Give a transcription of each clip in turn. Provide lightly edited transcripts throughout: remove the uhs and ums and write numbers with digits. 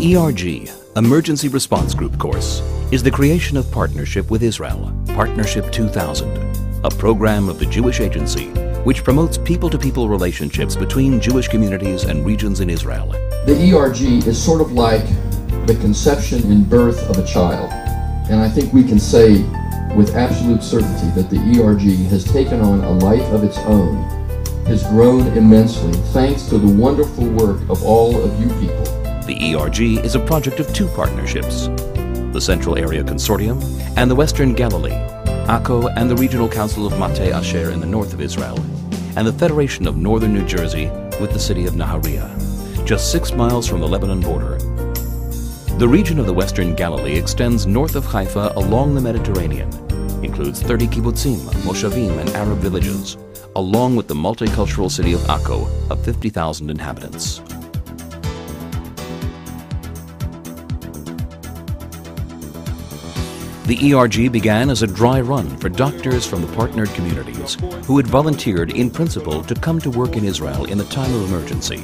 The ERG, Emergency Response Group course, is the creation of partnership with Israel, Partnership 2000, a program of the Jewish Agency which promotes people-to-people relationships between Jewish communities and regions in Israel. The ERG is sort of like the conception and birth of a child, and I think we can say with absolute certainty that the ERG has taken on a life of its own, has grown immensely thanks to the wonderful work of all of you people. The ERG is a project of two partnerships, the Central Area Consortium and the Western Galilee, Akko and the Regional Council of Mate Asher in the north of Israel, and the Federation of Northern New Jersey with the city of Nahariya, just 6 miles from the Lebanon border. The region of the Western Galilee extends north of Haifa along the Mediterranean, includes 30 kibbutzim, moshavim, and Arab villages, along with the multicultural city of Akko of 50,000 inhabitants. The ERG began as a dry run for doctors from the partnered communities who had volunteered in principle to come to work in Israel in the time of emergency.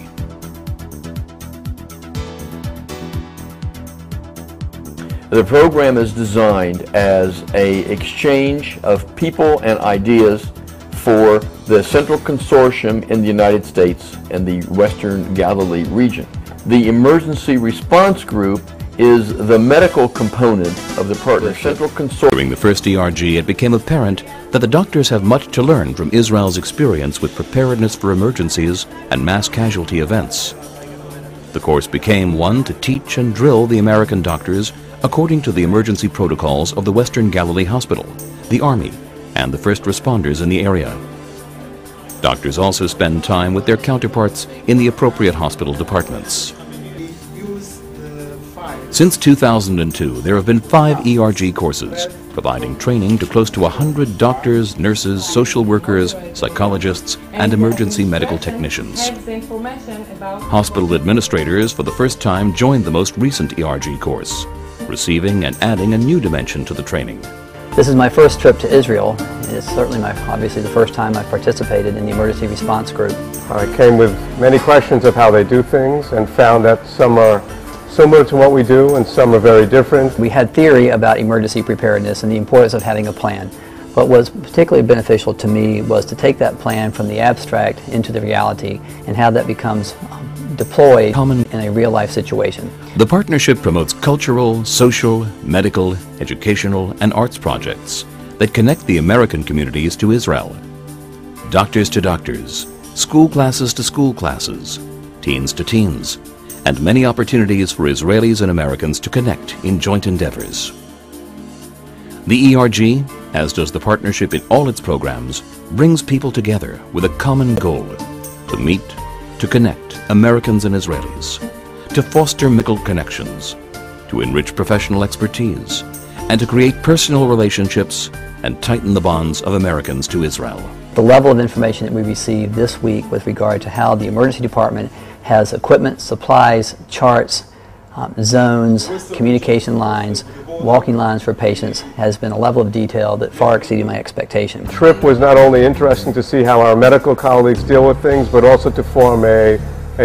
The program is designed as an exchange of people and ideas for the Central Consortium in the United States and the Western Galilee region. The Emergency Response Group is the medical component of the partnership. During the first ERG, it became apparent that the doctors have much to learn from Israel's experience with preparedness for emergencies and mass casualty events. The course became one to teach and drill the American doctors according to the emergency protocols of the Western Galilee Hospital, the Army, and the first responders in the area. Doctors also spend time with their counterparts in the appropriate hospital departments. Since 2002, there have been 5 ERG courses, providing training to close to 100 doctors, nurses, social workers, psychologists, and emergency medical technicians. Hospital administrators for the first time joined the most recent ERG course, receiving and adding a new dimension to the training. This is my first trip to Israel. It's certainly obviously the first time I've participated in the emergency response group. I came with many questions of how they do things and found that some are similar to what we do and some are very different. We had theory about emergency preparedness and the importance of having a plan. What was particularly beneficial to me was to take that plan from the abstract into the reality and how that becomes deployed in a real-life situation. The partnership promotes cultural, social, medical, educational, and arts projects that connect the American communities to Israel. Doctors to doctors, school classes to school classes, teens to teens, and many opportunities for Israelis and Americans to connect in joint endeavors. The ERG, as does the partnership in all its programs, brings people together with a common goal: to meet, to connect Americans and Israelis, to foster medical connections, to enrich professional expertise, and to create personal relationships and tighten the bonds of Americans to Israel. The level of information that we received this week with regard to how the emergency department has equipment, supplies, charts, zones, communication lines, walking lines for patients has been a level of detail that far exceeded my expectation. The trip was not only interesting to see how our medical colleagues deal with things, but also to form a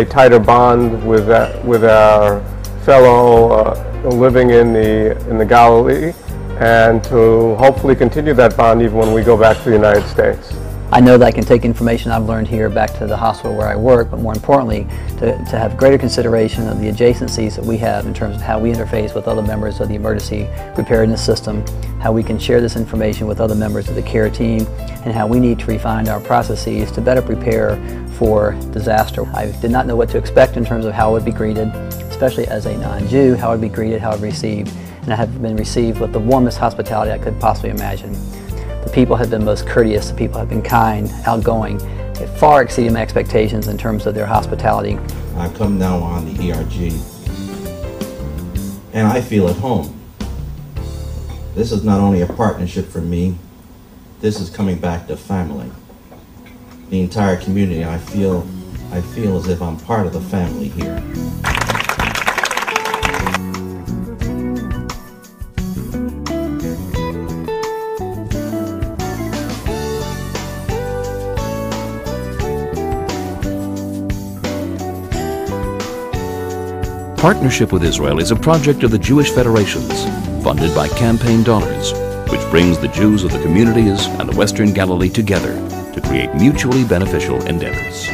tighter bond with our fellow living in the Galilee, and to hopefully continue that bond even when we go back to the United States. I know that I can take information I've learned here back to the hospital where I work, but more importantly, to have greater consideration of the adjacencies that we have in terms of how we interface with other members of the emergency preparedness system, how we can share this information with other members of the care team, and how we need to refine our processes to better prepare for disaster. I did not know what to expect in terms of how I would be greeted, especially as a non-Jew, how I would be greeted, how I would be received, and I have been received with the warmest hospitality I could possibly imagine. The people have been most courteous, the people have been kind, outgoing. It far exceeded my expectations in terms of their hospitality. I come now on the ERG and I feel at home. This is not only a partnership for me, this is coming back to family. The entire community, I feel as if I'm part of the family here. Partnership with Israel is a project of the Jewish Federations, funded by campaign dollars, which brings the Jews of the communities and the Western Galilee together to create mutually beneficial endeavors.